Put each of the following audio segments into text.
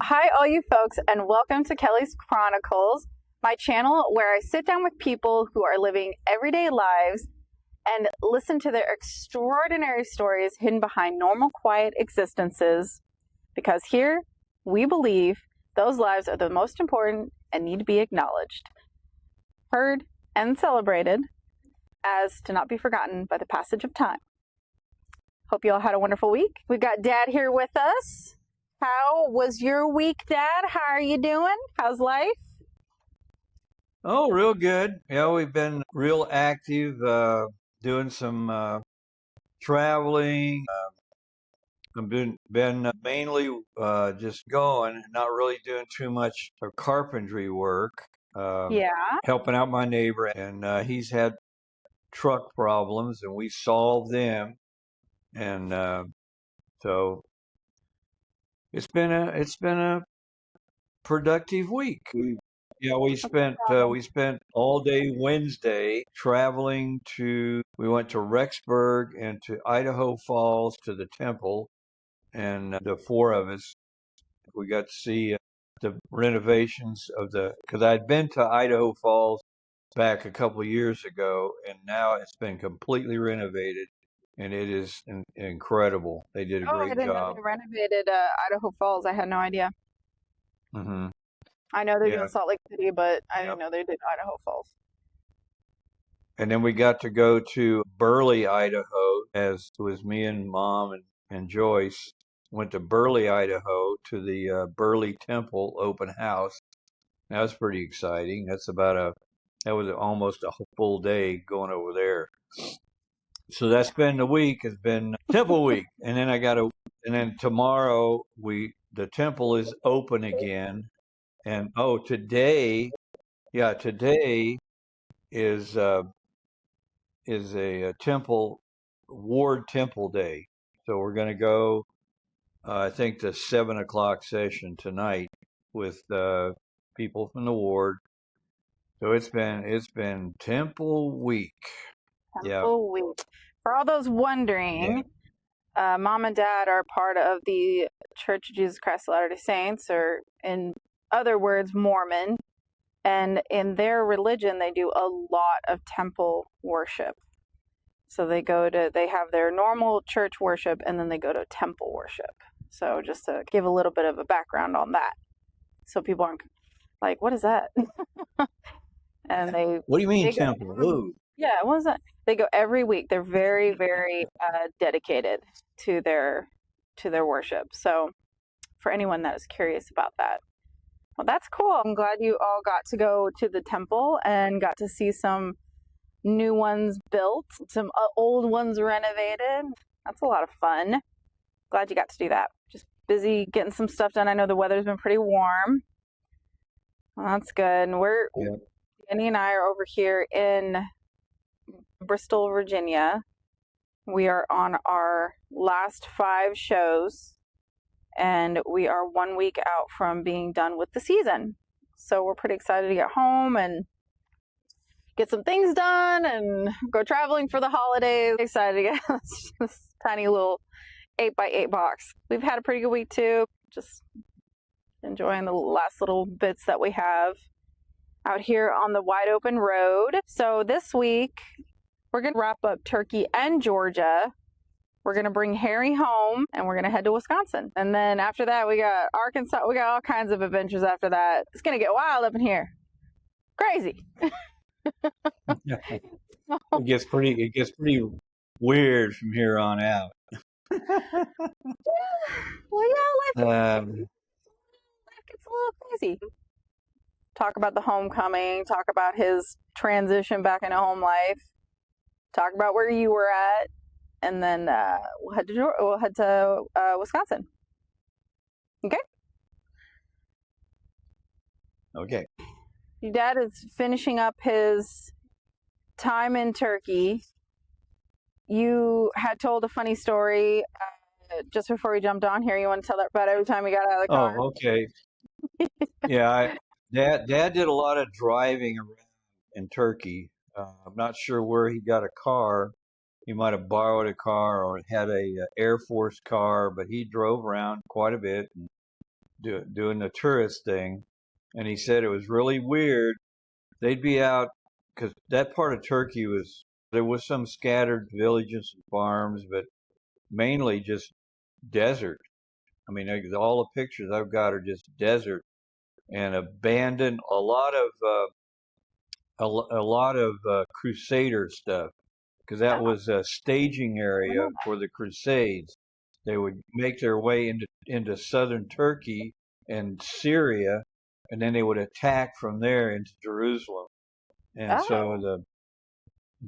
Hi, all you folks, and welcome to Kelly's Chronicles, my channel where I sit down with people who are living everyday lives and listen to their extraordinary stories hidden behind normal, quiet existences. Because here, we believe those lives are the most important and need to be acknowledged, heard, and celebrated as to not be forgotten by the passage of time. Hope you all had a wonderful week. We've got Dad here with us. How was your week, Dad? How are you doing? How's life? Oh, real good. Yeah, we've been real active, doing some traveling. I've been mainly just going, not really doing too much of carpentry work. Yeah. Helping out my neighbor, and he's had truck problems, and we solved them. And so it's been a productive week. Yeah, we spent all day Wednesday traveling to. We went to Rexburg and to Idaho Falls to the temple, and the four of us we got to see the renovations of the. Because I'd been to Idaho Falls back a couple of years ago, and now it's been completely renovated, and it is incredible. They did a Oh, I great didn't know job. they renovated Idaho Falls. I had no idea. Hmm. I know they're doing Yeah. Salt Lake City, but I didn't Yep. know they did Idaho Falls. And then we got to go to Burley, Idaho, as it was me and Mom and Joyce went to Burley, Idaho to the Burley Temple open house. That was pretty exciting. That was almost a full day going over there. So that's been the week, has been Temple Week. And then tomorrow the temple is open again. And oh, today is, uh, is a temple ward temple day. So we're going to go. I think the 7 o'clock session tonight with people from the ward. So it's been temple week. Yeah, Temple Week. For all those yeah. wondering, Mom and Dad are part of the Church of Jesus Christ of Latter-day Saints, or in other words, Mormon. And in their religion, they do a lot of temple worship. So they have their normal church worship and then they go to temple worship. So just to give a little bit of a background on that. So people aren't like, what is that? And What do you mean they go, temple? Ooh. yeah, what is that? They go every week. They're very, very dedicated to their worship. So for anyone that is curious about that. Well, that's cool. I'm glad you all got to go to the temple and got to see some new ones built, some old ones renovated. That's a lot of fun. Glad you got to do that. Just busy getting some stuff done. I know the weather's been pretty warm. Well, that's good. And Yeah. Annie and I are over here in Bristol, Virginia. We are on our last 5 shows, and we are 1 week out from being done with the season. So we're pretty excited to get home and get some things done and go traveling for the holidays. Excited to get this tiny little 8x8 box. We've had a pretty good week too. Just enjoying the last little bits that we have out here on the wide open road. So this week, we're going to wrap up Turkey and Georgia. We're going to bring Harry home and we're going to head to Wisconsin. And then after that, we got Arkansas. We got all kinds of adventures after that. It's going to get wild up in here. Crazy. It gets pretty weird from here on out. Well, yeah, Um, life gets a little crazy. Talk about the homecoming, talk about his transition back into home life, talk about where you were at, and then we'll head to Wisconsin. Okay. okay. Your dad is finishing up his time in Turkey. You had told a funny story just before we jumped on here. You want to tell that about every time we got out of the car? Oh, okay. Yeah, Dad did a lot of driving around in Turkey. I'm not sure where he got a car. He might have borrowed a car or had a Air Force car, but he drove around quite a bit and doing the tourist thing, and he said it was really weird. They'd be out because that part of Turkey there was some scattered villages and farms, but mainly just desert. I mean, all the pictures I've got are just desert and abandoned. A lot of Crusader stuff because that Oh, was a staging I know area for the Crusades. They would make their way into southern Turkey and Syria, and then they would attack from there into Jerusalem. And that. so a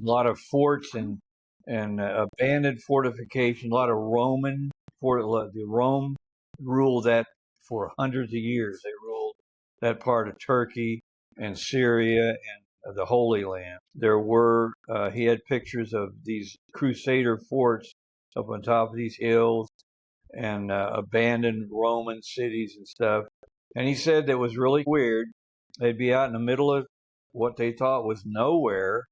lot of forts and abandoned fortifications, a lot of the Rome ruled that for hundreds of years. They ruled that part of Turkey and Syria and the Holy Land. He had pictures of these Crusader forts up on top of these hills and abandoned Roman cities and stuff. And he said that was really weird. They'd be out in the middle of what they thought was nowhere,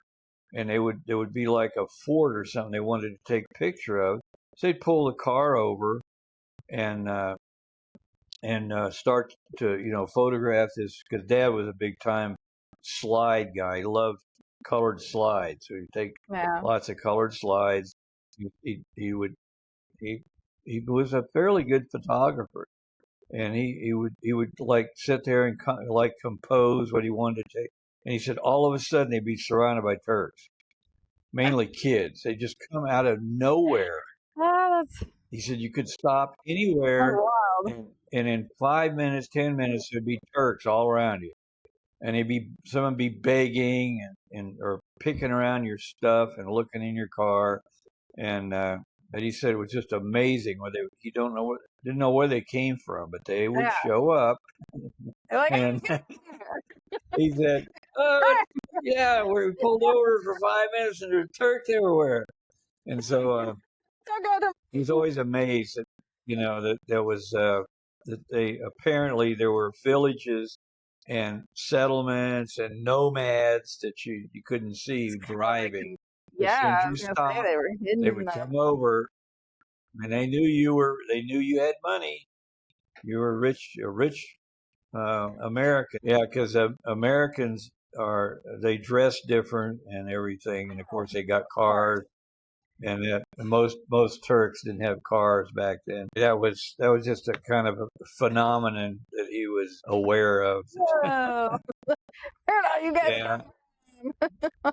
and it would be like a fort or something they wanted to take a picture of. So they'd pull the car over and start to photograph this because Dad was a big time slide guy. He loved colored slides, so he'd take Yeah. lots of colored slides. He would he was a fairly good photographer, and he would like sit there and like compose what he wanted to take. And he said all of a sudden they'd be surrounded by Turks, mainly kids. They just come out of nowhere. Oh, He said you could stop that's anywhere, wild. and in 5 minutes, 10 minutes, there'd be Turks all around you, and someone be begging and or picking around your stuff and looking in your car, and but he said it was just amazing. He didn't know where they came from, but they would Yeah. show up, They're like, and hey, get here. he said, "Oh, yeah, we pulled over for 5 minutes and there's Turks everywhere." And so Don't go to. he's always amazed that that there was that they apparently there were villages and settlements and nomads that you couldn't see driving. As soon Yeah, as I you was gonna say stopped, they were they hidden in would the. come over, and they knew you had money. You were a rich American. Yeah, because Americans they dress different and everything, and of course they got Of course. cars. And most Turks didn't have cars back then. That was just a kind of a phenomenon that he was aware of. Whoa. Here now, you guys Yeah, go.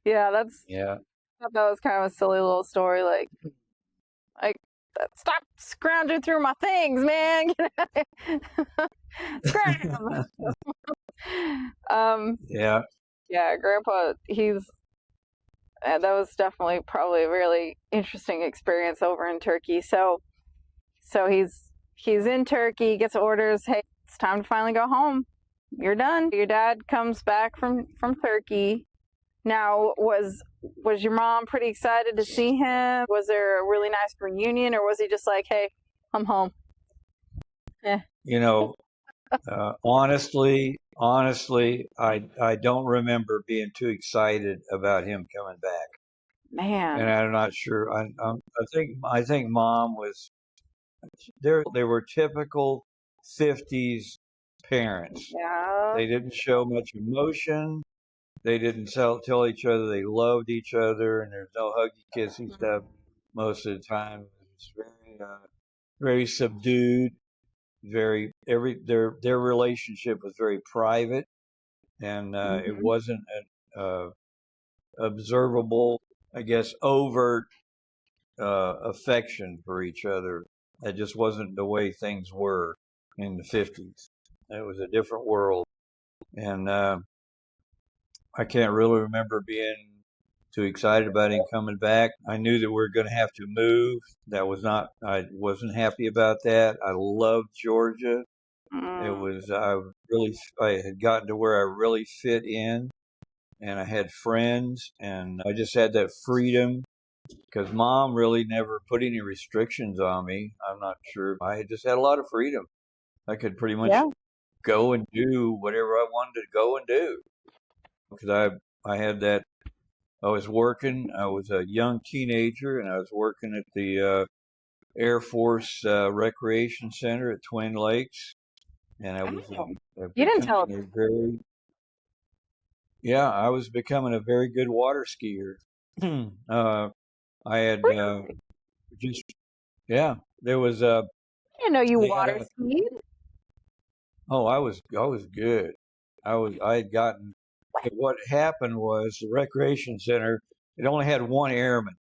Yeah, yeah. I thought that was kind of a silly little story. Like, stop scrounging through my things, man. Scram. Um, Yeah. yeah, Grandpa, that was definitely probably a really interesting experience over in Turkey. So he's in Turkey, gets orders. Hey, it's time to finally go home. You're done. Your dad comes back from Turkey. Now, was your mom pretty excited to see him? Was there a really nice reunion, or was he just like, "Hey, I'm home"? Eh. You know, honestly, I don't remember being too excited about him coming back, and Man, I'm not sure. I think Mom was there. They were typical '50s parents. yeah. They didn't show much emotion. They didn't tell each other they loved each other, and there's no huggy kissy stuff most of the time. It was very subdued. Their relationship was very private, and it Mm-hmm. wasn't an observable, I guess, overt affection for each other. That just wasn't the way things were in the '50s. It was a different world, and I can't really remember being too excited about him coming back. I knew that we were going to have to move. I wasn't happy about that. I loved Georgia. Mm, I had gotten to where I really fit in, and I had friends, and I just had that freedom because Mom really never put any restrictions on me. I'm not sure. I just had a lot of freedom. I could pretty much yeah. go and do whatever I wanted to go and do because I had that. I was working. I was a young teenager, and I was working at the Air Force Recreation Center at Twin Lakes, and I was You didn't tell us. becoming a very yeah, I was becoming a very good water skier. I had just yeah, there was I didn't know you they had water a skied. oh I was good. I had gotten what happened was the recreation center it only had one airman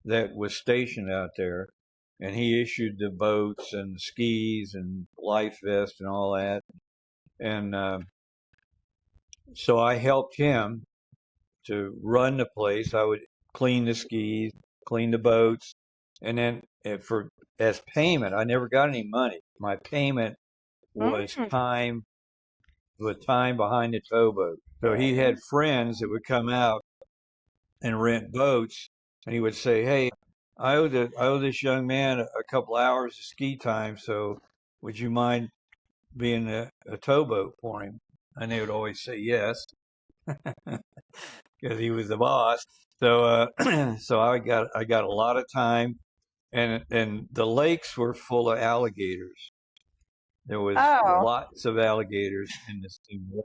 that was stationed out there, and he issued the boats and the skis and life vest and all that. And so I helped him to run the place. I would clean the skis, clean the boats, and then for as payment, I never got any money. My payment was Mm. time, the time behind the towboat. So he had friends that would come out and rent boats, and he would say, "Hey, I owe this young man a couple hours of ski time, so would you mind being a towboat for him?" And they would always say yes because he was the boss. So so I got a lot of time, and the lakes were full of alligators. There was Oh, lots of alligators in the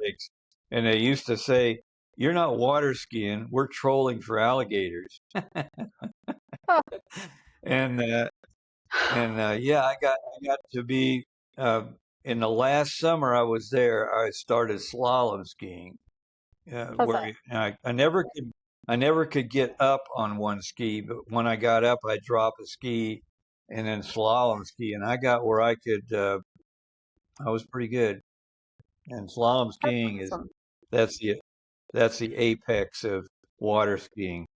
lakes, and they used to say, "You're not water skiing. We're trolling for alligators." And yeah, I got to be uh, in the last summer I was there. I started slalom skiing, how's that? where I never could get up on one ski, but when I got up, I'd drop a ski and then slalom ski, and I got where I could. I was pretty good, and slalom That's skiing is awesome. that's the that's the apex of water skiing.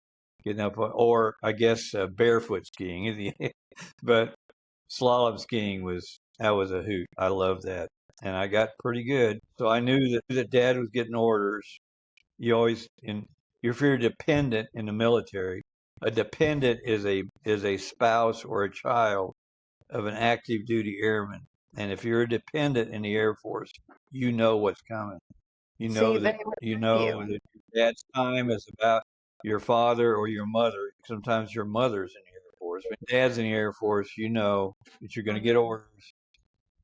Getting up, or I guess barefoot skiing, but slalom skiing was a hoot. I loved that, and I got pretty good. So I knew that Dad was getting orders. You always if you're a dependent in the military, a dependent is a spouse or a child of an active duty airman. And if you're a dependent in the Air Force, you know what's coming. You See, know they that would you with you. know that your dad's time is about your father or your mother. Sometimes your mother's in the Air Force. When dad's in the Air Force, you know that you're going to get orders.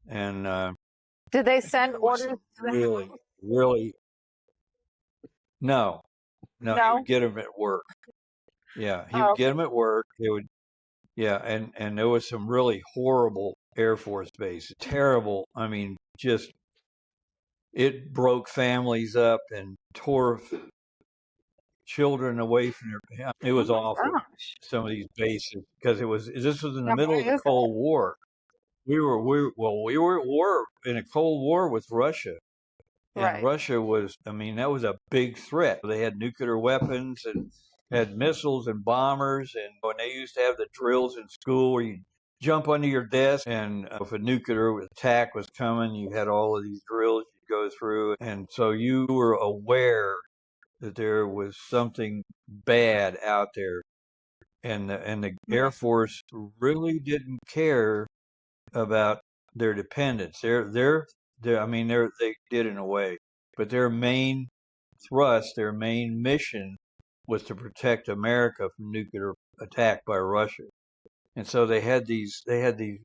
And Did they send there was orders some to the really, house? really no, no. He would No. get them at work. Yeah, he Oh, would get okay. them at work. They would. Yeah, and there was some really horrible Air Force bases. Terrible. I mean, just it broke families up and tore children away from their parents. It Oh was my awful. gosh. Some of these bases because this was in the Now, middle of why the is that? Cold War. We were at war in a Cold War with Russia, and Right. Russia was I mean that was a big threat. They had nuclear weapons and had missiles and bombers, and when they used to have the drills in school where you jump under your desk, and if a nuclear attack was coming, you had all of these drills you go through, and so you were aware that there was something bad out there, and the Air Force really didn't care about their dependents. I mean, they did in a way, but their main thrust, their main mission was to protect America from nuclear attack by Russia. And so they had these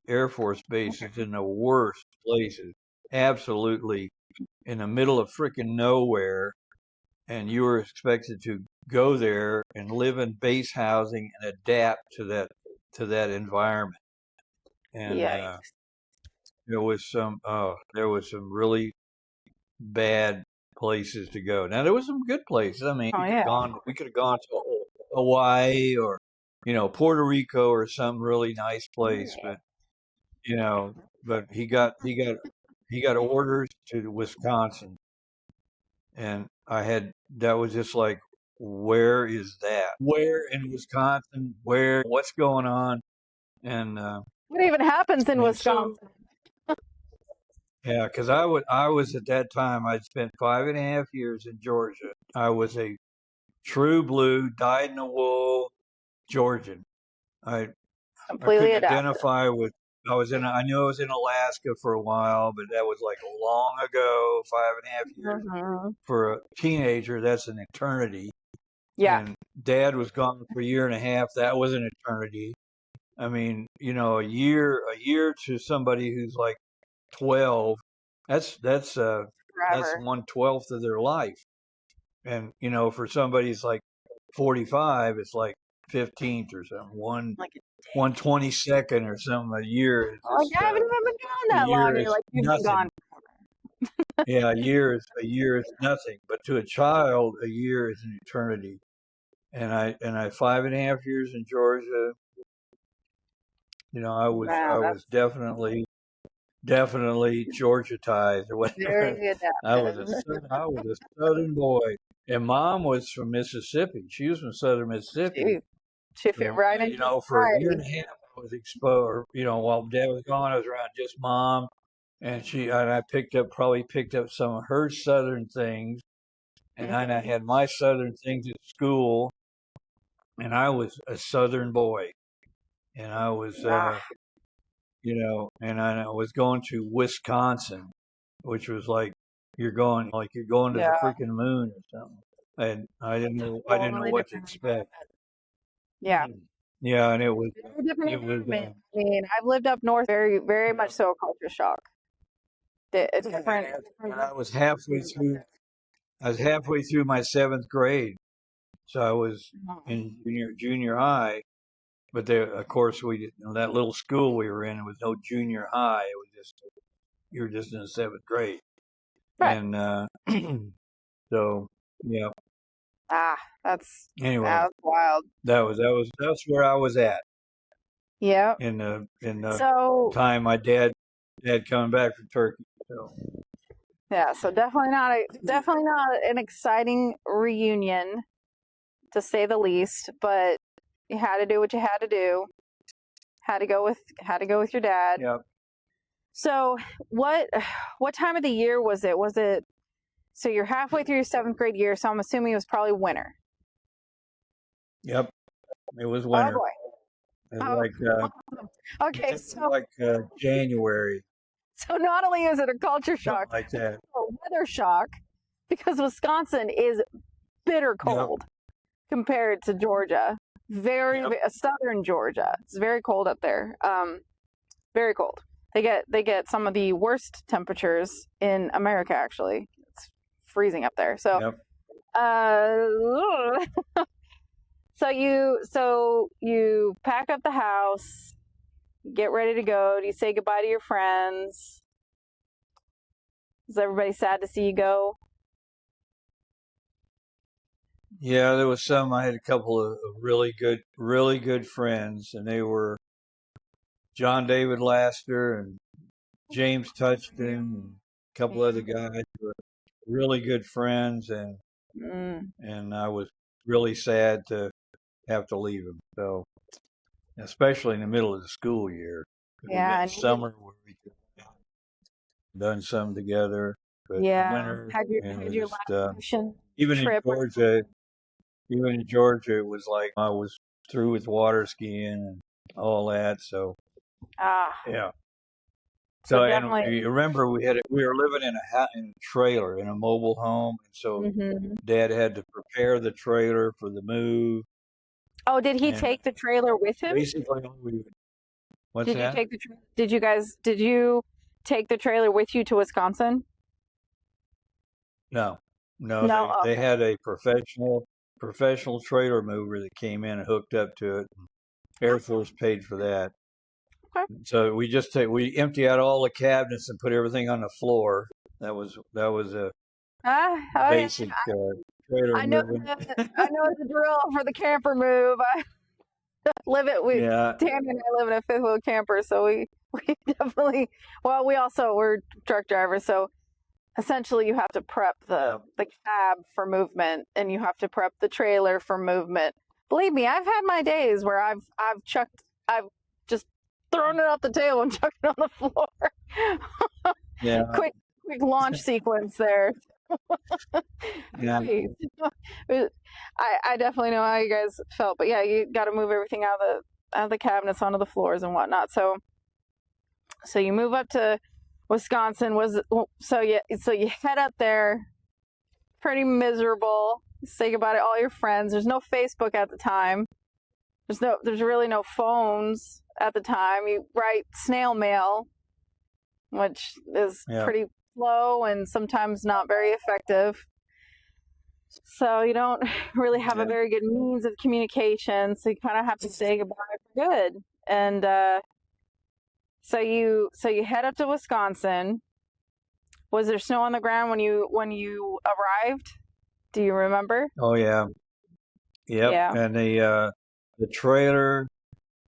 Air Force bases in the worst places, absolutely in the middle of freaking nowhere, and you were expected to go there and live in base housing and adapt to that environment. And Yikes. there was some really bad places to go. Now there was some good places. I mean, Oh, yeah. we could have gone to Hawaii or Puerto Rico or some really nice place, but you know, but he got orders to Wisconsin, and that was just like, where is that? Where in Wisconsin? Where? What's going on? And What even happens in and so Wisconsin? yeah, because I was at that time I'd spent 5.5 years in Georgia. I was a true blue, dyed in the wool Georgian. I I Completely couldn't adapted. identify with. I knew I was in Alaska for a while, but that was like long ago, 5.5 years. Hmm. For a teenager, that's an eternity. Yeah. And Dad was gone for a year and a half. That was an eternity. I mean, a year to somebody who's like 12, that's Forever. 1/12 of their life. And for somebody who's like 45, it's like 15th or something, Like, 1/22nd or something. A year is like, just I haven't even been gone a that long. year And you're is like, you've been nothing. gone. Yeah, a year is nothing, but to a child, a year is an eternity. And I 5.5 years in Georgia. I Wow, was that's definitely Georgiatized or very whatever. adaptive. I was a Southern boy, and Mom was from Mississippi. She was from Southern Mississippi, She fit and right into for a year and society. a half, I was exposed. While Dad was gone, I was around just Mom, and I probably picked up some of her Southern things, and then I had my Southern things at school, and I was a Southern boy, and I was Ah, and I was going to Wisconsin, which was like you're going to the yeah, freaking moon or something. And I didn't know totally what to different expect. yeah, Yeah, and very different it was environment. I mean, I've lived up north, very, very yeah. much so a culture shock. It's different. And I was halfway through. I was halfway through my 7th grade, so I was in junior high. But there, of course, we didn't. That little school we were in, it was no junior high. It was just you were just in the 7th grade, Right. and so yeah. Ah, Anyway, that's wild. that's where I was at Yeah. in the So time my dad coming back from Turkey. So yeah, so definitely not an exciting reunion to say the least, but you had to do what you had to do. Had to go with your dad. yeah, So what what time of the year was it? Was it so you're halfway through your 7th grade year, so I'm assuming it was probably winter. yep, it was Oh winter. boy. It was Oh, like awesome. Okay, it was like January, so not only is it a culture something shock, like that. a weather shock because Wisconsin is bitter Yep, cold compared to Georgia. Very, yep, southern Georgia. It's very cold up there. Very cold. They get some of the worst temperatures in America. Actually, it's freezing up there. So, yep. uh, so you pack up the house, get ready to go. Do you say goodbye to your friends? Is everybody sad to see you go? Yeah, there was some. I had a couple of really good friends, and they were John David Laster and James Touchton and a couple other guys who were really good friends, Mm, and I was really sad to have to leave them. So, especially in the middle of the school year, it would have yeah, been I needed. summer where we could have done some together, but Yeah, winter, it had was your just last mission even in trip. Georgia. Even in Georgia, it was like I was through with water skiing and all that. So Ah, yeah. so So and definitely. you remember we were living in a trailer in a mobile home, and so Hmm. Dad had to prepare the trailer for the move. Oh, did he And take the trailer with him? basically, what's Did you that? take the? Did you take the trailer with you to Wisconsin? No, no, No. they Okay. had a professional trailer mover that came in and hooked up to it. Air Force paid for that. Okay. So we empty out all the cabinets and put everything on the floor. That was a Oh yeah. basic trailer I know moving. I know the drill for the camper move. I live it. Yeah, Tammy and I live in a fifth wheel camper, so we definitely. Well, we're truck drivers, so essentially you have to prep yeah, the cab for movement, and you have to prep the trailer for movement. Believe me, I've had my days where I've just thrown it out the tail and chucked it on the floor. yeah, Quick launch sequence there. yeah, Please. I definitely know how you guys felt, but yeah, you got to move everything out of the cabinets onto the floors and whatnot. So you move up to Wisconsin. So you head up there, pretty miserable. Say goodbye to all your friends. There's no Facebook at the time. there's really no phones at the time. You write snail mail, which is pretty slow and sometimes not very effective. So you don't really have a very good means of communication. So you kind of have to say goodbye for good. And so you head up to Wisconsin. Was there snow on the ground when you arrived? Do you remember? Oh yeah. Yep. Yeah. And the trailer,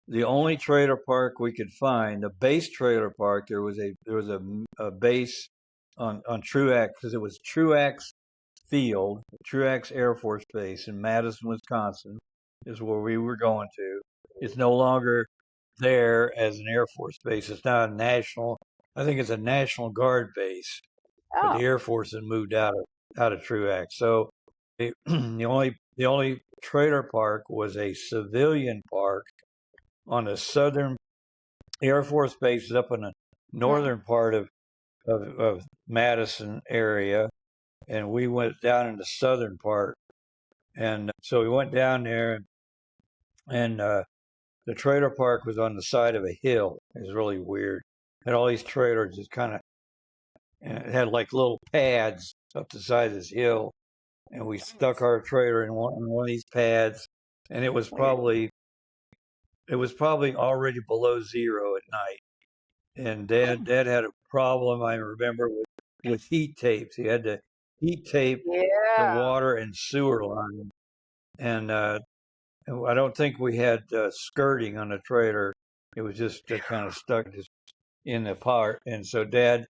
the only trailer park we could find, the base trailer park, there was a base on Truax, because it was Truax Field, Truax Air Force Base in Madison, Wisconsin, is where we were going to. It's no longer there as an Air Force base. It's now a national. I think it's a National Guard base, but the Oh. Air Force had moved out of Truax. So the only trailer park was a civilian park on the southern Air Force base up in the northern part of Madison area, and we went down in the southern part. And so we went down there, and the trailer park was on the side of a hill. It was really weird. Had all these trailers just kind of, it had like little pads up the side of this hill, and we stuck our trailer in one of these pads, and it was probably already below zero at night. And Dad had a problem, I remember, with heat tapes. He had to heat tape the Yeah. water and sewer line, and I don't think we had skirting on the trailer. It was just kind of stuck just in the part, and so Dad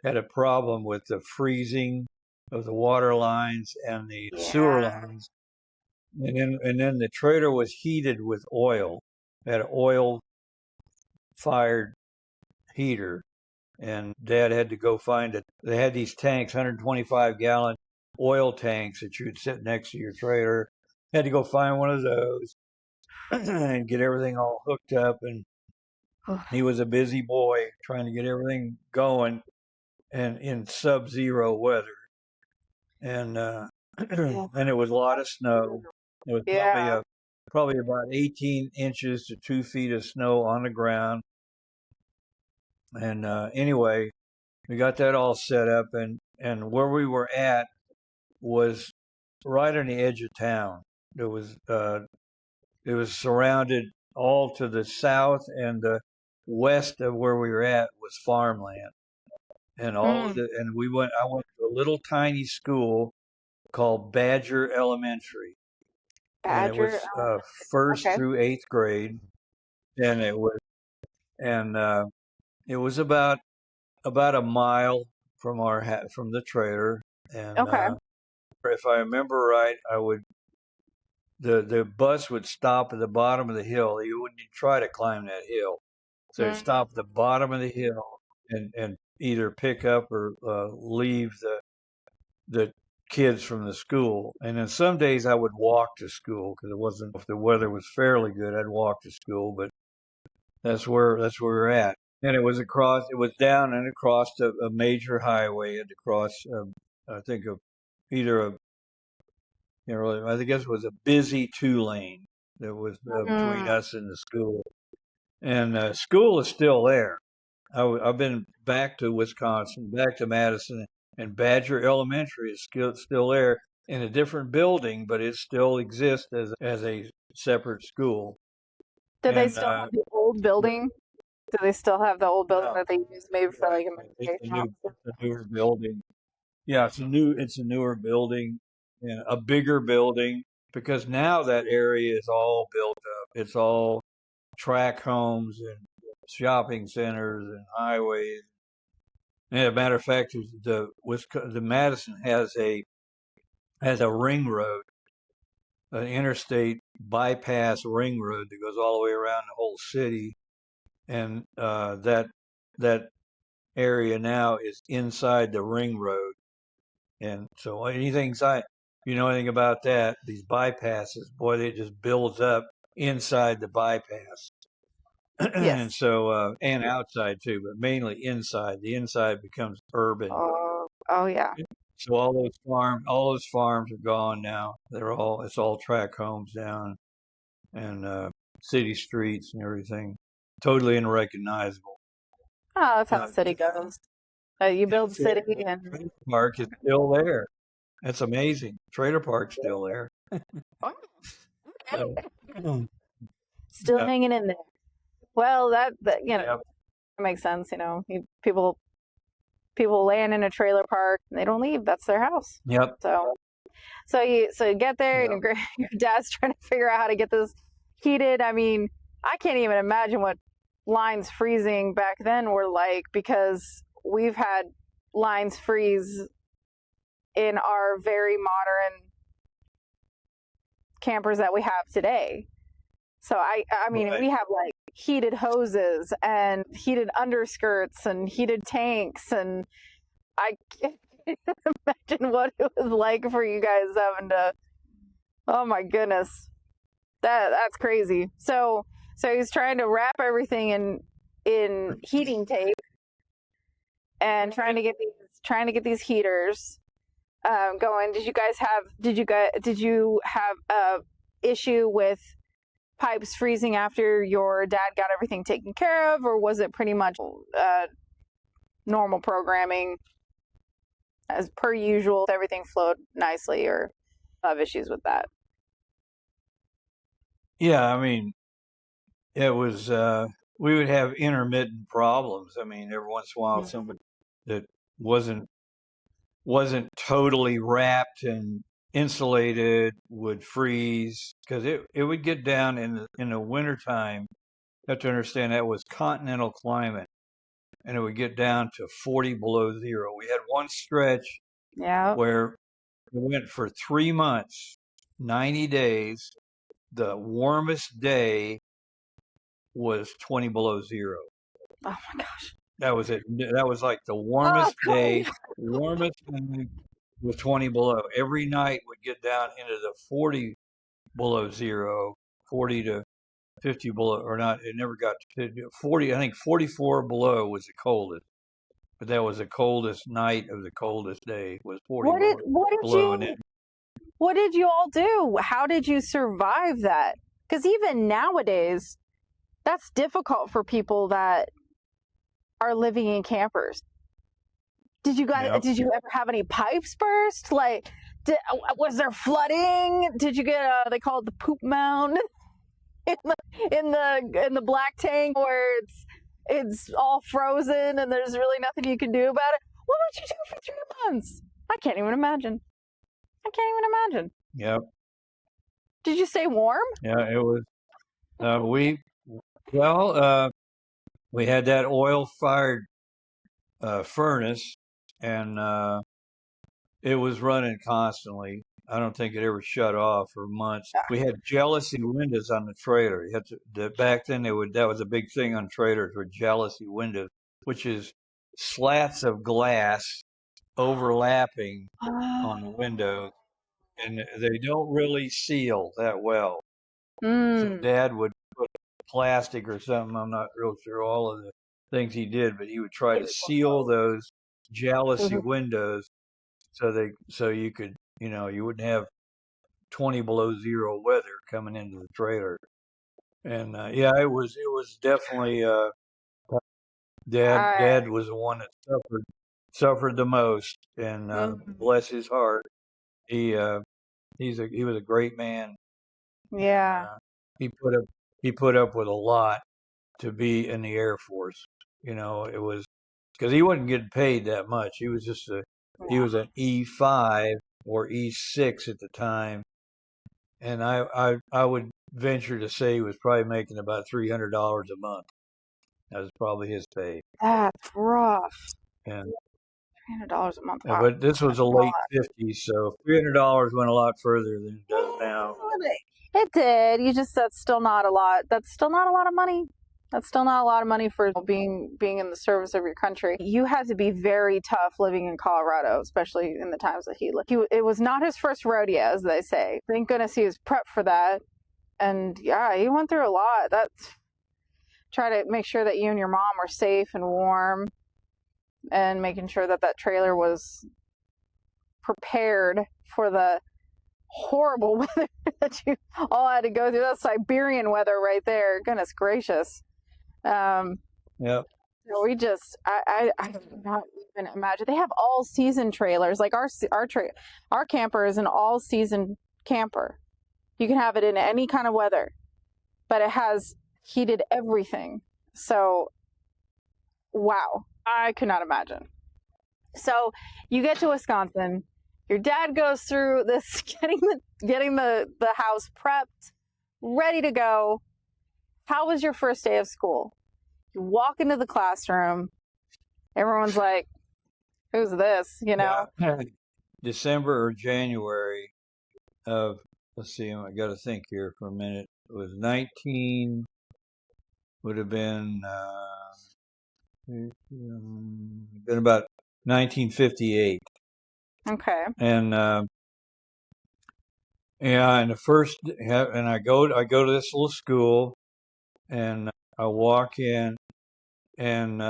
had a problem with the freezing of the water lines and the sewer lines, and then the trailer was heated with oil. It had an oil fired heater, and Dad had to go find it. They had these tanks, 125-gallon oil tanks that you'd sit next to your trailer. Had to go find one of those and get everything all hooked up. And he was a busy boy trying to get everything going, and in sub-zero weather. And and it was a lot of snow. It was probably about 18 inches to 2 feet of snow on the ground. And anyway, we got that all set up, and where we were at was right on the edge of town. It was surrounded all to the south and the west of where we were at was farmland, and I went to a little tiny school called Badger Elementary, and it Badger. was first through eighth grade, and and it was about a mile from from the trailer, and Okay. if I remember right, the bus would stop at the bottom of the hill. You wouldn't try to climb that hill, so it stopped at the bottom of the hill and either pick up or leave the kids from the school. And then some days I would walk to school because it wasn't, if the weather was fairly good, I'd walk to school. But that's where we're at. And it was down and across a major highway and across, I think of either a, I think it was a busy 2-lane that was between us and the school. And school is still there. I've been back to Wisconsin, back to Madison, and Badger Elementary is still there in a different building, but it still exists as a separate school. Do they still have the old building? Do they still have the old building that they used maybe for like it's a newer building. Yeah, it's a newer building and a bigger building because now that area is all built up. It's all track homes and shopping centers and highways. And as a matter of fact, the Madison has a ring road, an interstate bypass ring road that goes all the way around the whole city, and that area now is inside the ring road. And so you know anything about that, these bypasses, boy, they just builds up inside the bypass. And so, and outside too, but mainly inside. The inside becomes urban. Oh yeah. So all those farms are gone now. It's all tract homes down. And city streets and everything. Totally unrecognizable. Oh, that's how the city goes. You build a city and Trailer park is still there. That's amazing. Trailer park's still there. So, still yeah, hanging in there. Well, that yeah, makes sense. People land in a trailer park and they don't leave. That's their house. yep, So you get there yep. and your dad's trying to figure out how to get this heated. I mean, I can't even imagine what lines freezing back then were like, because we've had lines freeze in our very modern campers that we have today. So I mean, Right. we have like heated hoses and heated underskirts and heated tanks, and I can't imagine what it was like for you guys having to. Oh my goodness, that's crazy. So he's trying to wrap everything in heating tape and trying to get these heaters going. Did you have a issue with pipes freezing after your dad got everything taken care of, or was it pretty much normal programming as per usual? Everything flowed nicely, or have issues with that? Yeah, I mean, it was, we would have intermittent problems. I mean, every once in a while, somebody that wasn't wasn't totally wrapped and insulated would freeze because it would get down in the wintertime. You have to understand that was continental climate, and it would get down to 40 below zero. We had one stretch Yeah. where we went for 3 months, 90 days. The warmest day was 20 below zero. Oh my gosh. That was it. That was like the Oh, warmest day, warmest day was 20 below. Every night would get down into the 40 below zero, 40 to 50 below, or not. It never got to 40. I think 44 below was the coldest, but that was the coldest night of the coldest day was 40 what did what did below. And you what did you all do? How did you survive that? Because even nowadays, that's difficult for people that are living in campers. yep, Did you ever have any pipes burst? Like, was there flooding? Did you get they call it the poop mound in the black tank, where it's all frozen and there's really nothing you can do about it? What would you do for 3 months? I can't even imagine. I can't even imagine. yep, Did you stay warm? yeah. It was we well we had that oil fired furnace, and it was running constantly. I don't think it ever shut off for months. We had jealousy windows on the trailer. You had back then that was a big thing on trailers, were jealousy windows, which is slats of glass overlapping on the window, and they don't really seal that well. So Mm. Dad would put plastic or something. I'm not real sure all of the things he did, but he would try to seal those jealousy windows so you could, you wouldn't have 20 below zero weather coming into the trailer. And yeah, it was definitely Dad was the one that suffered the most, and bless his heart, he he was a great man. Yeah. He put up he put up with a lot to be in the Air Force. It was because he wasn't getting paid that much. He was just he was an E5 or E6 at the time, and I would venture to say he was probably making about $300 a month. That was probably his pay. That's rough. And $300 a month. Wow. but this was That's the a lot. late '50s, so $300 went a lot further than it does now. It did. That's still not a lot. That's still not a lot of money. That's still not a lot of money for being in the service of your country. You had to be very tough living in Colorado, especially in the times that he lived. It was not his first rodeo, as they say. Thank goodness he was prepped for that. And yeah, he went through a lot. Try to make sure that you and your mom were safe and warm, and making sure that trailer was prepared for the horrible weather that you all had to go through. That's Siberian weather right there. Goodness gracious. Um, Yep. we just, I cannot even imagine. They have all season trailers. Like our camper is an all season camper. You can have it in any kind of weather, but it has heated everything. So, wow, I could not imagine. So you get to Wisconsin. Your dad goes through this, getting the house prepped, ready to go. How was your first day of school? You walk into the classroom. Everyone's like, "Who's this?" You know. Yeah. December or January of, let's see, I got to think here for a minute. It was 19, would have been been about 1958. Okay. And yeah, and the first, and I go to this little school, and I walk in, and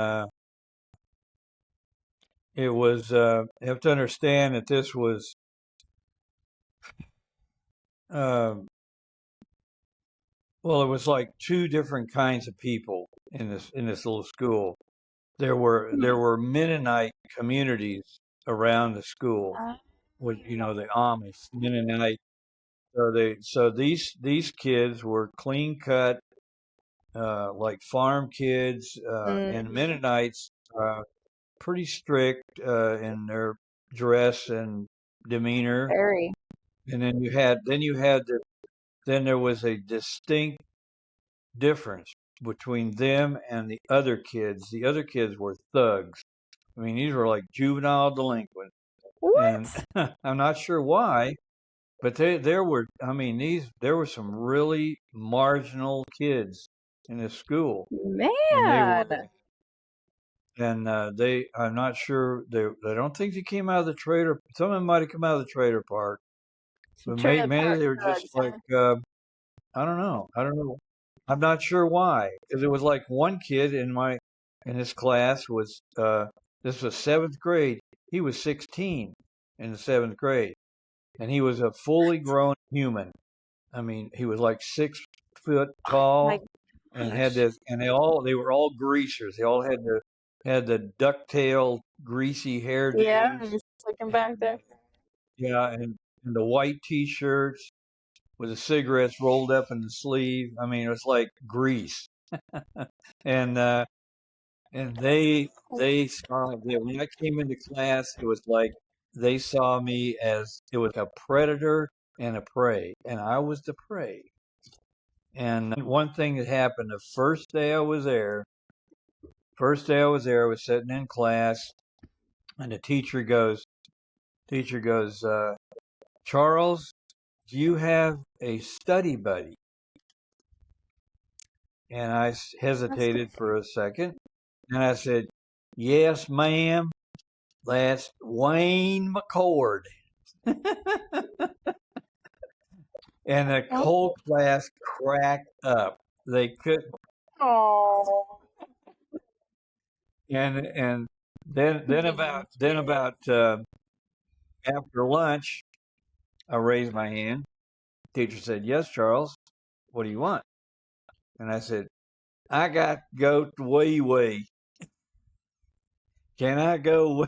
it was you have to understand that this was uh, well, it was like two different kinds of people in this little school. There were Mennonite communities around the school, with the Amish Mennonite. So these kids were clean cut, like farm kids, and Mm, Mennonites, pretty strict in their dress and demeanor. very. And then there was a distinct difference between them and the other kids. The other kids were thugs. I mean, these were like juvenile delinquents, and What? I'm not sure why, but there were. I mean, there were some really marginal kids in this school, and they were, Man. and they. I'm not sure. I don't think they came out of the trailer. Some of them might have come out of the trailer park, but Trailer maybe park they were just thugs, like, huh? I don't know. I don't know. I'm not sure why, because it was like one kid in this class was this was seventh grade. He was 16 in the seventh grade, and he was a fully grown human. I mean, he was like 6 foot My tall, and had gosh. this, and they were all greasers. They all had the ducktail, greasy Yeah, hairdos, I'm just looking back and there. yeah, and the white t-shirts with the cigarettes rolled up in the sleeve. I mean, it was like grease. And they saw that when I came into class, it was like they saw me as it was a predator and a prey, and I was the prey. And one thing that happened the first day I was there, I was sitting in class, and the teacher goes, Charles, do you have a study buddy? And I That's hesitated for a second, and I said, yes, ma'am, that's Wayne McCord. And the whole class cracked up. They couldn't. oh. And then about after lunch, I raised my hand. Teacher said, "Yes, Charles. What do you want?" And I said, "I got to go to Wee Wee. Can I go?"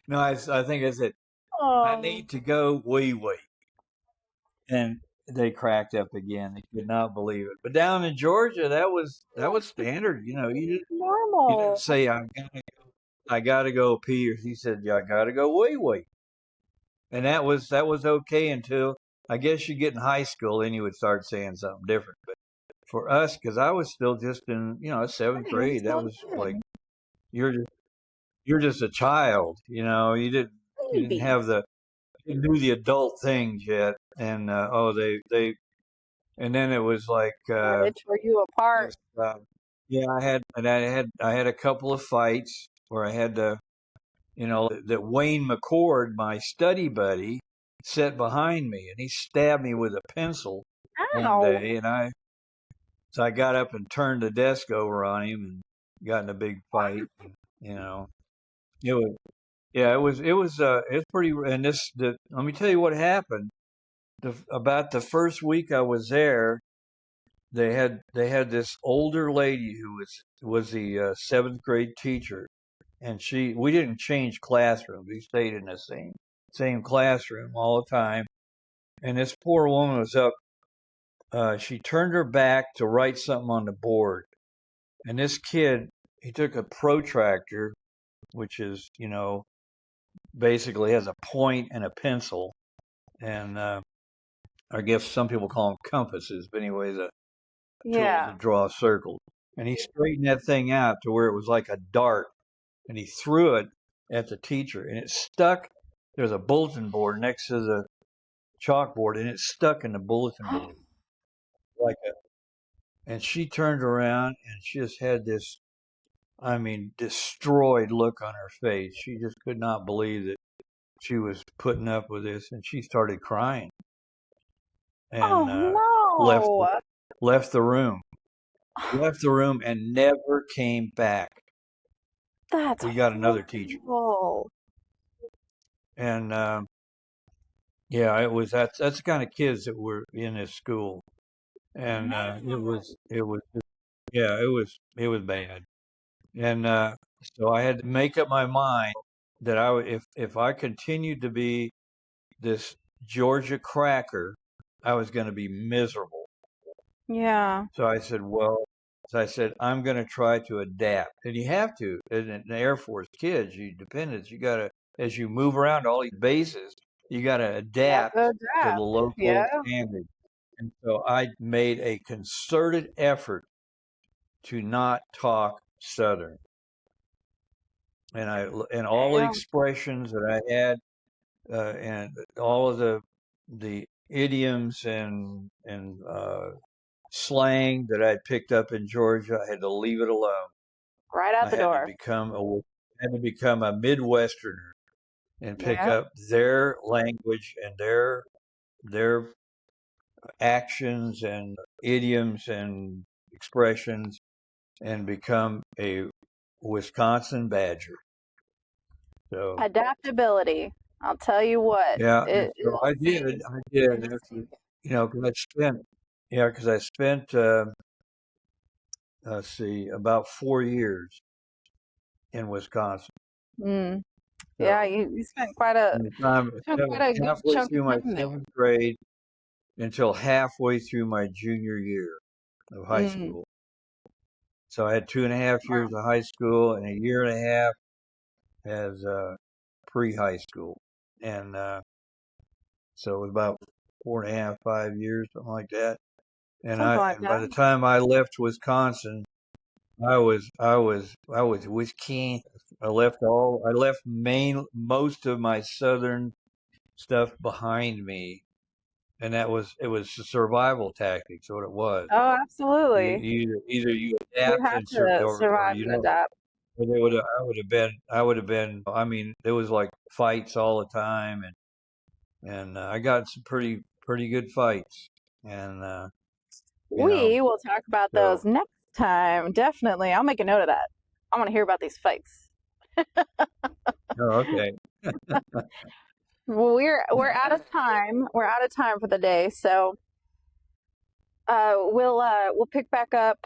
No, I think I said, "I Oh. need to go Wee Wee." And they cracked up again. They could not believe it. But down in Georgia, that was standard. You didn't Normal. say I gotta go pee, or he said, "Yeah, I gotta go wee wee," and that was okay until I guess you get in high school, then you would start saying something different. But for us, because I was still just in seventh Right, grade, that so was like good. you're just a child. You didn't Baby. have you didn't do the adult things yet, and they and then it was like Yeah, they tore you apart. this, yeah, I had a couple of fights where I had to. That Wayne McCord, my study buddy, sat behind me, and he stabbed me with a pencil one Ow. day, so I got up and turned the desk over on him and got in a big fight. You know, it was yeah, it was pretty. And let me tell you what happened. about the first week I was there, they had this older lady who was the seventh grade teacher, and we didn't change classrooms. We stayed in the same classroom all the time. And this poor woman was up. She turned her back to write something on the board, and this kid, he took a protractor, which is basically has a point and a pencil, and I guess some people call them compasses, but anyway, the tool to Yeah. draw circles. And he straightened that thing out to where it was like a dart, and he threw it at the teacher, and it stuck. There's a bulletin board next to the chalkboard, and it stuck in the bulletin board like a. And she turned around, and she just had this, I mean, destroyed look on her face. She just could not believe that she was putting up with this, and she started crying and left Oh left the room. no. Left the room and never came back. That's We got another teacher, horrible. and yeah, that's the kind of kids that were in this school, and Man. it was yeah, it was bad, and so I had to make up my mind that I would, if I continued to be this Georgia cracker, I was going to be miserable. Yeah. So I said, well, so I said, I'm going to try to adapt. And you have to. And in the Air Force, kids, you dependents, you got to, as you move around all these bases, you got to You have adapt to to the adapt. Yeah. local standards. And so I made a concerted effort to not talk Southern. And all the Damn. expressions that I had, and all of the idioms and slang that I'd picked up in Georgia, I had to leave it alone. Right out I the had to door. become a Midwesterner and pick Yeah. up their language and their actions and idioms and expressions and become a Wisconsin Badger. So Adaptability. I'll tell you what. yeah, and It so I did. saves I did. it Actually, saves because I spent let's see, about 4 years in Wisconsin. Mm. Yeah, So you from the time spent quite a good halfway chunk through of my time there. seventh grade until halfway through my junior year of high Mm. school. So I had 2.5 years Wow. of high school and a year and a half as pre-high school, and so it was about 4.5, 5 years, something like that. And Something I like and by that. the time I left Wisconsin, I was Wisconsin. I left most of my southern stuff behind me, and it was a survival tactics. What it was. Oh, You absolutely. either you You adapt have and to or survive you and know, adapt. or they would I would have been. I mean, there was like fights all the time, and I got some pretty good fights, and you know We will talk about those so. next time. Definitely. I'll make a note of that. I want to hear about these fights. Oh, okay. Well, we're out of time. We're out of time for the day, so we'll pick back up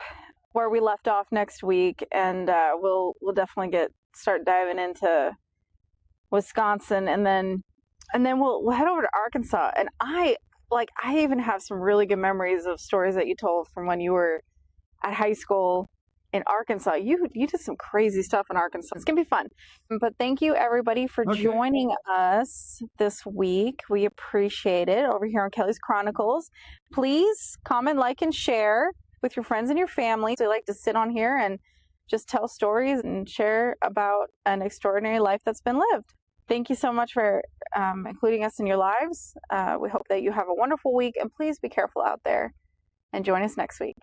where we left off next week, and we'll definitely start diving into Wisconsin, and then we'll head over to Arkansas. And I even have some really good memories of stories that you told from when you were at high school in Arkansas. You did some crazy stuff in Arkansas. It's gonna be fun. But thank you everybody for Okay. joining us this week. We appreciate it over here on Kelly's Chronicles. Please comment, like, and share with your friends and your family. We like to sit on here and just tell stories and share about an extraordinary life that's been lived. Thank you so much for including us in your lives. We hope that you have a wonderful week, and please be careful out there and join us next week.